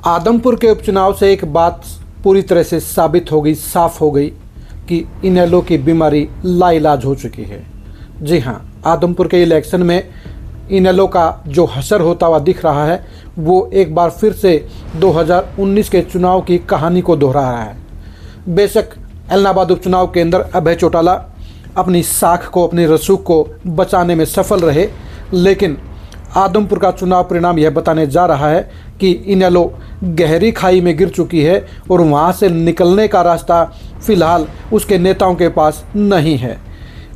आदमपुर के उपचुनाव से एक बात पूरी तरह से साबित हो गई, साफ हो गई कि इनेलो की बीमारी लाइलाज हो चुकी है। जी हाँ, आदमपुर के इलेक्शन में इनेलो का जो हशर होता हुआ दिख रहा है वो एक बार फिर से 2019 के चुनाव की कहानी को दोहरा रहा है। बेशक एलनाबाद उपचुनाव के अंदर अभय चौटाला अपनी साख को, अपनी रसूख को बचाने में सफल रहे, लेकिन आदमपुर का चुनाव परिणाम यह बताने जा रहा है कि इनेलो गहरी खाई में गिर चुकी है और वहां से निकलने का रास्ता फिलहाल उसके नेताओं के पास नहीं है।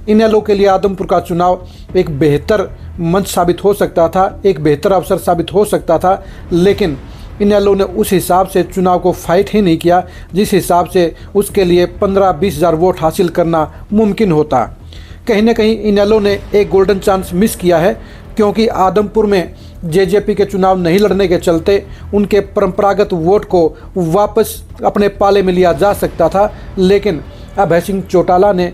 इनेलो के लिए आदमपुर का चुनाव एक बेहतर मंच साबित हो सकता था, एक बेहतर अवसर साबित हो सकता था, लेकिन इनेलो ने उस हिसाब से चुनाव को फाइट ही नहीं किया जिस हिसाब से उसके लिए 15-20 हज़ार वोट हासिल करना मुमकिन होता। कहीं ना कहीं इनेलो ने एक गोल्डन चांस मिस किया है, क्योंकि आदमपुर में जेजेपी के चुनाव नहीं लड़ने के चलते उनके परंपरागत वोट को वापस अपने पाले में लिया जा सकता था, लेकिन अभय सिंह चौटाला ने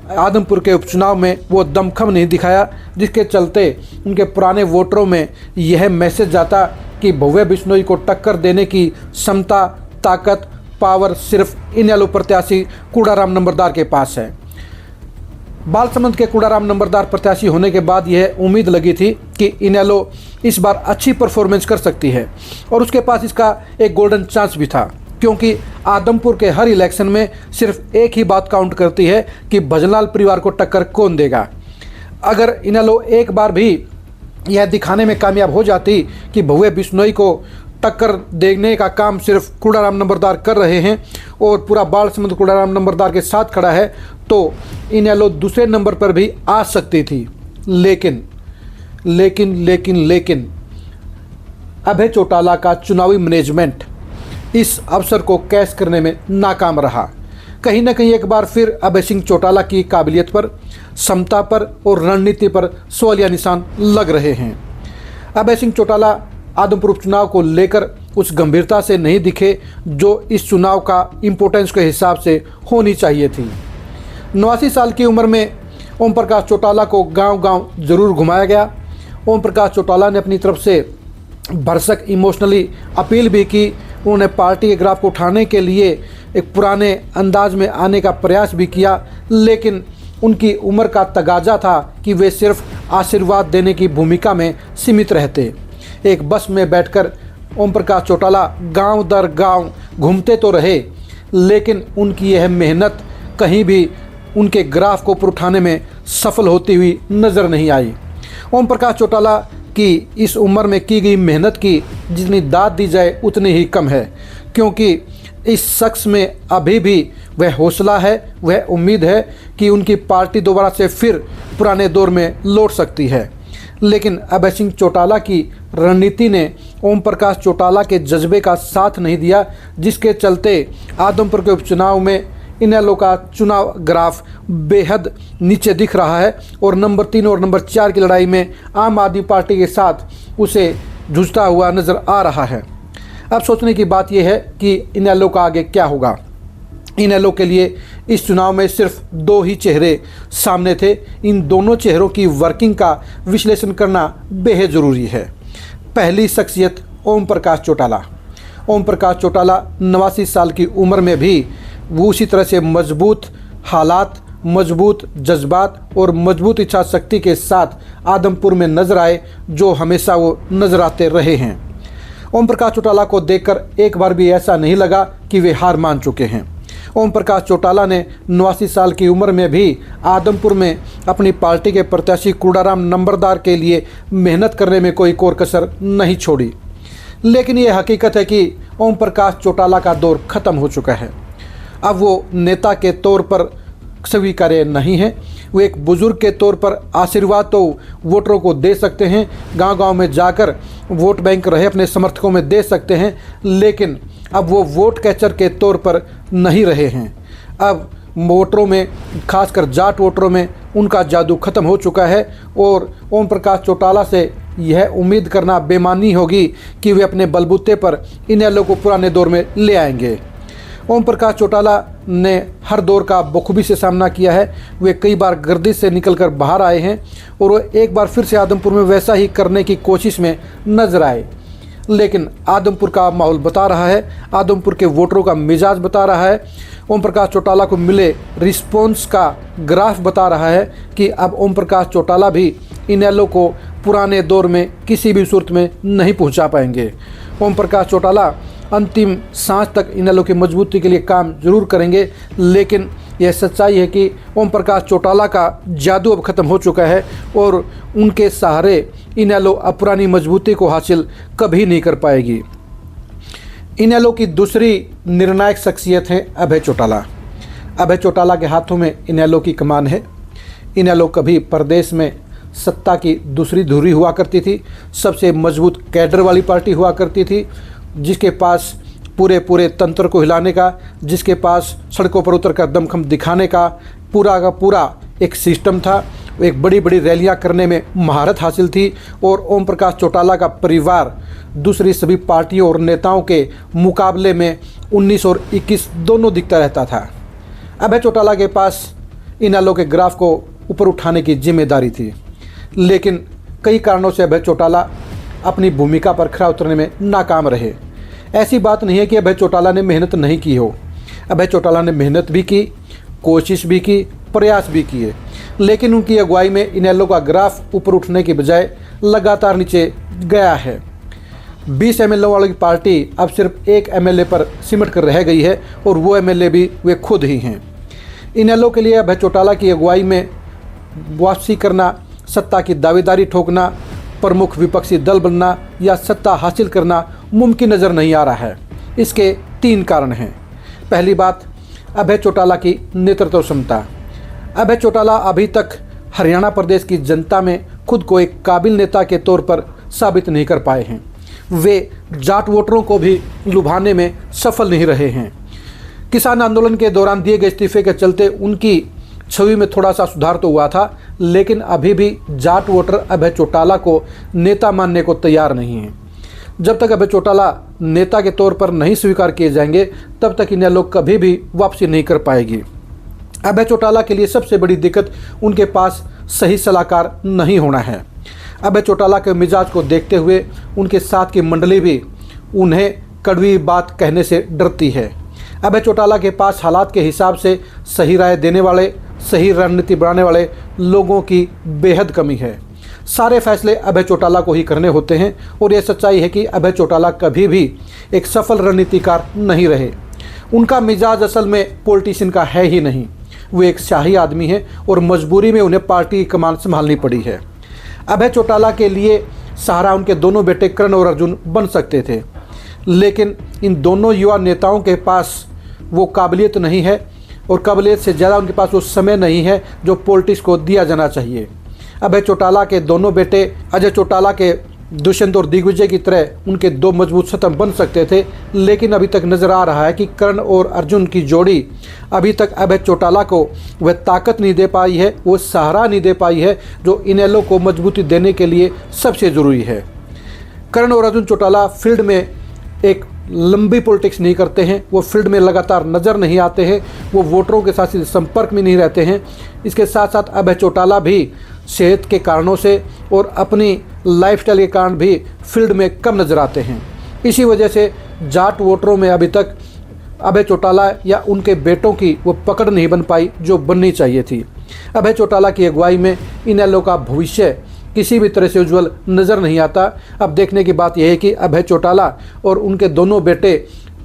आदमपुर के उपचुनाव में वो दमखम नहीं दिखाया, जिसके चलते उनके पुराने वोटरों में यह मैसेज जाता कि भव्य बिश्नोई को टक्कर देने की क्षमता, ताकत, पावर सिर्फ इनेलो प्रत्याशी कूड़ाराम नंबरदार के पास है। बालसमंद के कूड़ाराम नंबरदार प्रत्याशी होने के बाद यह उम्मीद लगी थी कि इनेलो इस बार अच्छी परफॉर्मेंस कर सकती है और उसके पास इसका एक गोल्डन चांस भी था, क्योंकि आदमपुर के हर इलेक्शन में सिर्फ एक ही बात काउंट करती है कि भजनलाल परिवार को टक्कर कौन देगा। अगर इनेलो एक बार भी यह दिखाने में कामयाब हो जाती कि भव्य बिश्नोई को टक्कर देने का काम सिर्फ कूड़ाराम नंबरदार कर रहे हैं और पूरा बालसमंद कूड़ाराम नंबरदार के साथ खड़ा है, तो इनेलो दूसरे नंबर पर भी आ सकती थी। लेकिन लेकिन लेकिन लेकिन अभय चौटाला का चुनावी मैनेजमेंट इस अवसर को कैच करने में नाकाम रहा। कहीं ना कहीं एक बार फिर अभय सिंह चौटाला की काबिलियत पर, क्षमता पर और रणनीति पर सवालिया निशान लग रहे हैं। अभय सिंह चौटाला आदमपुर उपचुनाव को लेकर उस गंभीरता से नहीं दिखे जो इस चुनाव का इम्पोर्टेंस के हिसाब से होनी चाहिए थी। 89 साल की उम्र में ओम प्रकाश चौटाला को गांव-गांव जरूर घुमाया गया। ओम प्रकाश चौटाला ने अपनी तरफ से भरसक इमोशनली अपील भी की। उन्होंने पार्टी के ग्राफ को उठाने के लिए एक पुराने अंदाज में आने का प्रयास भी किया, लेकिन उनकी उम्र का तगाजा था कि वे सिर्फ आशीर्वाद देने की भूमिका में सीमित रहते। एक बस में बैठकर ओम प्रकाश चौटाला गांव दर गांव घूमते तो रहे, लेकिन उनकी यह मेहनत कहीं भी उनके ग्राफ को ऊपर उठाने में सफल होती हुई नज़र नहीं आई। ओम प्रकाश चौटाला की इस उम्र में की गई मेहनत की जितनी दाद दी जाए उतनी ही कम है, क्योंकि इस शख्स में अभी भी वह हौसला है, वह उम्मीद है कि उनकी पार्टी दोबारा से फिर पुराने दौर में लौट सकती है। लेकिन अभय सिंह चौटाला की रणनीति ने ओम प्रकाश चौटाला के जज्बे का साथ नहीं दिया, जिसके चलते आदमपुर के उपचुनाव में इनेलो का चुनाव ग्राफ बेहद नीचे दिख रहा है और नंबर 3 और नंबर 4 की लड़ाई में आम आदमी पार्टी के साथ उसे जूझता हुआ नज़र आ रहा है। अब सोचने की बात यह है कि इनेलो का आगे क्या होगा। इनेलो के लिए इस चुनाव में सिर्फ 2 ही चेहरे सामने थे। इन दोनों चेहरों की वर्किंग का विश्लेषण करना बेहद ज़रूरी है। पहली शख्सियत ओम प्रकाश चौटाला। ओम प्रकाश चौटाला 89 साल की उम्र में भी वो उसी तरह से मजबूत हालात, मजबूत जज्बात और मजबूत इच्छा शक्ति के साथ आदमपुर में नजर आए जो हमेशा वो नजर आते रहे हैं। ओम प्रकाश चौटाला को देखकर एक बार भी ऐसा नहीं लगा कि वे हार मान चुके हैं। ओम प्रकाश चौटाला ने 89 साल की उम्र में भी आदमपुर में अपनी पार्टी के प्रत्याशी कूड़ाराम नंबरदार के लिए मेहनत करने में कोई कोर कसर नहीं छोड़ी। लेकिन ये हकीकत है कि ओम प्रकाश चौटाला का दौर ख़त्म हो चुका है। अब वो नेता के तौर पर स्वीकार्य नहीं है। वो एक बुज़ुर्ग के तौर पर आशीर्वाद तो वोटरों को दे सकते हैं, गांव-गांव में जाकर वोट बैंक रहे अपने समर्थकों में दे सकते हैं, लेकिन अब वो वोट कैचर के तौर पर नहीं रहे हैं। अब वोटरों में, खासकर जाट वोटरों में उनका जादू ख़त्म हो चुका है और ओम प्रकाश चौटाला से यह उम्मीद करना बेमानी होगी कि वे अपने बलबूते पर इनेलो को पुराने दौर में ले आएंगे। ओम प्रकाश चौटाला ने हर दौर का बखूबी से सामना किया है। वे कई बार गर्दिश से निकलकर बाहर आए हैं और वो एक बार फिर से आदमपुर में वैसा ही करने की कोशिश में नजर आए। लेकिन आदमपुर का माहौल बता रहा है, आदमपुर के वोटरों का मिजाज बता रहा है, ओम प्रकाश चौटाला को मिले रिस्पॉन्स का ग्राफ बता रहा है कि अब ओम प्रकाश चौटाला भी इनेलो को पुराने दौर में किसी भी सूरत में नहीं पहुंचा पाएंगे। ओम प्रकाश चौटाला अंतिम सांस तक इनेलो की मजबूती के लिए काम जरूर करेंगे, लेकिन यह सच्चाई है कि ओम प्रकाश चौटाला का जादू अब ख़त्म हो चुका है और उनके सहारे इनेलो अब पुरानी मजबूती को हासिल कभी नहीं कर पाएगी। इनेलो की दूसरी निर्णायक शख्सियत है अभय चौटाला। अभय चौटाला के हाथों में इनेलो की कमान है। इनेलो कभी प्रदेश में सत्ता की दूसरी धुरी हुआ करती थी, सबसे मजबूत कैडर वाली पार्टी हुआ करती थी, जिसके पास पूरे तंत्र को हिलाने का, जिसके पास सड़कों पर उतर कर दमखम दिखाने का पूरा एक सिस्टम था। एक बड़ी बड़ी रैलियां करने में महारत हासिल थी और ओम प्रकाश चौटाला का परिवार दूसरी सभी पार्टियों और नेताओं के मुकाबले में 19 और 21 दोनों दिखता रहता था। अभय चौटाला के पास इनेलो के ग्राफ को ऊपर उठाने की जिम्मेदारी थी, लेकिन कई कारणों से अभय चौटाला अपनी भूमिका पर खरा उतरने में नाकाम रहे। ऐसी बात नहीं है कि अभय चौटाला ने मेहनत नहीं की हो। अभय चौटाला ने मेहनत भी की, कोशिश भी की, प्रयास भी किए, लेकिन उनकी अगुवाई में इनेलो का ग्राफ ऊपर उठने की बजाय लगातार नीचे गया है। 20 एमएलए वाली पार्टी अब सिर्फ एक एमएलए पर सिमट कर रह गई है और वो एमएलए भी वे खुद ही हैं। इनेलो के लिए अभय चौटाला की अगुवाई में वापसी करना, सत्ता की दावेदारी ठोकना, प्रमुख विपक्षी दल बनना या सत्ता हासिल करना मुमकिन नज़र नहीं आ रहा है। इसके 3 कारण हैं। पहली बात, अभय चौटाला की नेतृत्व क्षमता। अभय चौटाला अभी तक हरियाणा प्रदेश की जनता में खुद को एक काबिल नेता के तौर पर साबित नहीं कर पाए हैं। वे जाट वोटरों को भी लुभाने में सफल नहीं रहे हैं। किसान आंदोलन के दौरान दिए गए इस्तीफे के चलते उनकी छवि में थोड़ा सा सुधार तो हुआ था, लेकिन अभी भी जाट वोटर अभय चौटाला को नेता मानने को तैयार नहीं हैं। जब तक अभय चौटाला नेता के तौर पर नहीं स्वीकार किए जाएंगे, तब तक इनेलो कभी भी वापसी नहीं कर पाएगी। अभय चौटाला के लिए सबसे बड़ी दिक्कत उनके पास सही सलाहकार नहीं होना है। अभय चौटाला के मिजाज को देखते हुए उनके साथ की मंडली भी उन्हें कड़वी बात कहने से डरती है। अभय चौटाला के पास हालात के हिसाब से सही राय देने वाले, सही रणनीति बनाने वाले लोगों की बेहद कमी है। सारे फैसले अभय चौटाला को ही करने होते हैं और यह सच्चाई है कि अभय चौटाला कभी भी एक सफल रणनीतिकार नहीं रहे। उनका मिजाज असल में पॉलिटिशियन का है ही नहीं। वो एक शाही आदमी है और मजबूरी में उन्हें पार्टी की कमान संभालनी पड़ी है। अभय चौटाला के लिए सहारा उनके दोनों बेटे करण और अर्जुन बन सकते थे, लेकिन इन दोनों युवा नेताओं के पास वो काबिलियत नहीं है और काबिलियत से ज़्यादा उनके पास वो समय नहीं है जो पॉलिटिक्स को दिया जाना चाहिए। अभय चौटाला के दोनों बेटे अजय चौटाला के दुष्यंत और दिग्विजय की तरह उनके 2 मजबूत स्तंभ बन सकते थे, लेकिन अभी तक नज़र आ रहा है कि करण और अर्जुन की जोड़ी अभी तक अभय चौटाला को वह ताकत नहीं दे पाई है, वो सहारा नहीं दे पाई है जो इनेलो को मजबूती देने के लिए सबसे ज़रूरी है। करण और अर्जुन चौटाला फील्ड में एक लंबी पॉलिटिक्स नहीं करते हैं, वो फील्ड में लगातार नज़र नहीं आते हैं, वो वोटरों के साथ संपर्क में नहीं रहते हैं। इसके साथ साथ अभय चौटाला भी सेहत के कारणों से और अपनी लाइफस्टाइल के कारण भी फील्ड में कम नज़र आते हैं। इसी वजह से जाट वोटरों में अभी तक अभय चौटाला या उनके बेटों की वो पकड़ नहीं बन पाई जो बननी चाहिए थी। अभय चौटाला की अगुवाई में इनेलो का भविष्य किसी भी तरह से उज्जवल नज़र नहीं आता। अब देखने की बात यह है कि अभय चौटाला और उनके दोनों बेटे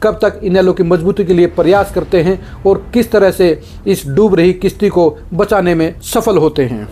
कब तक इनेलो की मजबूती के लिए प्रयास करते हैं और किस तरह से इस डूब रही किश्ती को बचाने में सफल होते हैं।